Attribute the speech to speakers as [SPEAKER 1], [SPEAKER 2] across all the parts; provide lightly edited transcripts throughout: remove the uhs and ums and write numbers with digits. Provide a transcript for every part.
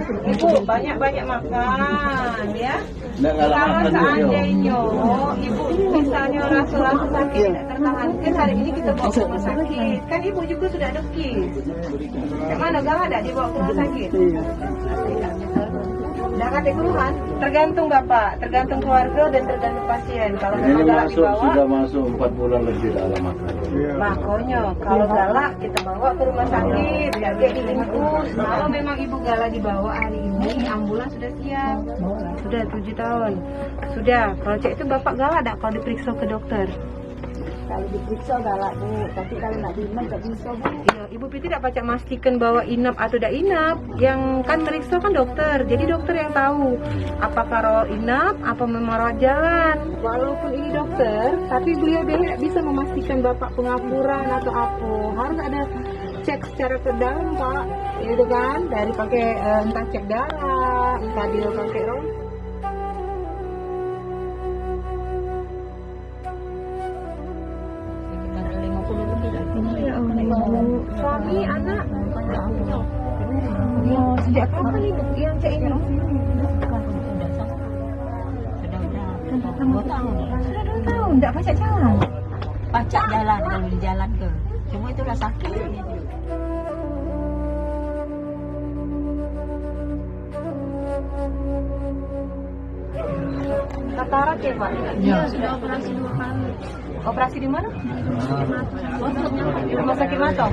[SPEAKER 1] Ibu banyak-banyak makan ya. Kalau seandainya ibu misalnya rasa-rasa sakit tidak tertahankan, hari ini kita bawa ke rumah sakit. Kan ibu juga sudah ada kis. Mana galak ada dibawa ke rumah sakit? Tidak ada keluhan, tergantung bapak, tergantung keluarga dan tergantung pasien. Kalau memang galak dibawa,
[SPEAKER 2] sudah masuk 4 bulan lebih dalam makan.
[SPEAKER 1] makanya kalau galak kita bawa ke rumah sakit, jaga dibungkus. Kalau memang ibu galak dibawa hari ini, ambulans sudah siap, sudah 7 tahun, sudah. Kalau cek itu bapak galak tak kalau diperiksa ke dokter?
[SPEAKER 3] Kalau diperiksa galak Bu, tapi kalau nak diinap tak bisa Bu.
[SPEAKER 1] Iya, Ibu Piti tidak pacak pastikan bahwa inap atau tidak inap. Yang kan meriksa kan dokter. Jadi dokter yang tahu apakah rawat inap, apa memang rawat jalan. Walaupun ini dokter, tapi beliau tidak bisa memastikan bapak pengapuran atau apa. Harus ada cek secara ke dalam Pak, itu kan dari pakai entah cek darah, entah dia pakai rom. Suami, anak. Oh, sejak kapan ibu yang cek ini? Sudah 2 tahun. Tidak pacak jalan.
[SPEAKER 3] Pacak jalan kalau di jalan ke. Cuma itu rasa sakit.
[SPEAKER 1] Katarak ya Pak?
[SPEAKER 3] Iya, sudah operasi 2 kali.
[SPEAKER 1] Operasi di mana? Di rumah sakit mata.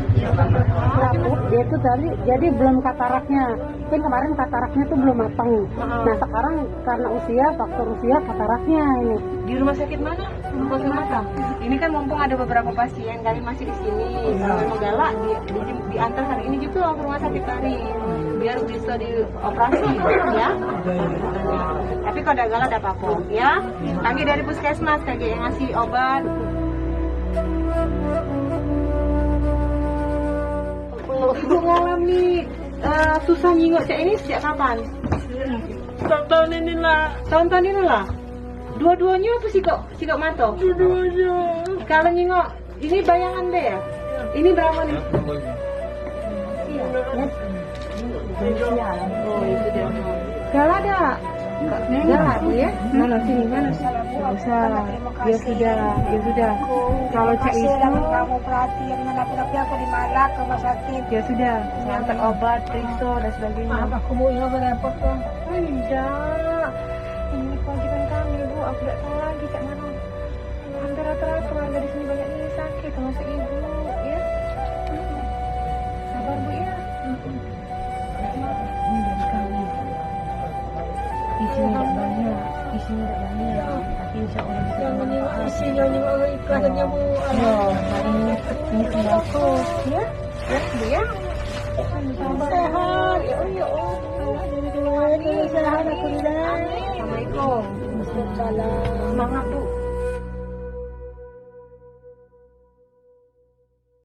[SPEAKER 4] Laput dia tuh tadi jadi belum kataraknya. Kan kemarin kataraknya tuh belum matang. Nah sekarang karena usia, faktor usia kataraknya ini.
[SPEAKER 1] Di rumah sakit mana? Rumah sakit mata. Ini kan mumpung ada beberapa pasien kali masih di sini. Kalau memang galak diantar hari ini juga ke rumah sakit tadi. Biar bisa dioperasi ya. Tapi kalau ada galak ada apa-apa ya. Kami dari puskesmas kayak yang ngasih obat. Ibu ngalami susah nyingok cek ini sejak kapan?
[SPEAKER 4] Tahun ini lah.
[SPEAKER 1] Tahun-tahun ini lah. Dua-duanya apa sikok mata?
[SPEAKER 4] Dua-duanya.
[SPEAKER 1] Kalau nyingok ini bayangan deh ya. Ini berapa nih? Oh itu dia. Kalau ada galak Bu ya? Mana sini mana? Usah. Ya sudah. Kalau cek itu
[SPEAKER 3] Kamu perhatian dengan tapi aku di Malang ke rumah sakit.
[SPEAKER 1] ya sudah. Saya antar obat, periksa dan sebagainya.
[SPEAKER 3] Aku mau yang repot kok.
[SPEAKER 1] Tidak. Ini kewajiban kami Bu. Aku tidak tahu lagi cak mana. Hampir rata-rata keluarga di sini banyak yang sakit, termasuk ibu ya. Sabar Bu ya. Ini dari kami. Isinya tidak banyak. Tapi insya Allah bisa bermanfaat.
[SPEAKER 3] Isinya iklannya Bu.
[SPEAKER 1] Ya, hari ini sembako ya. Ya Bu ya.
[SPEAKER 3] Sehat. Ya Allah.
[SPEAKER 1] Sehat, alhamdulillah. Assalamualaikum.
[SPEAKER 3] Salam.
[SPEAKER 1] Semangat Bu.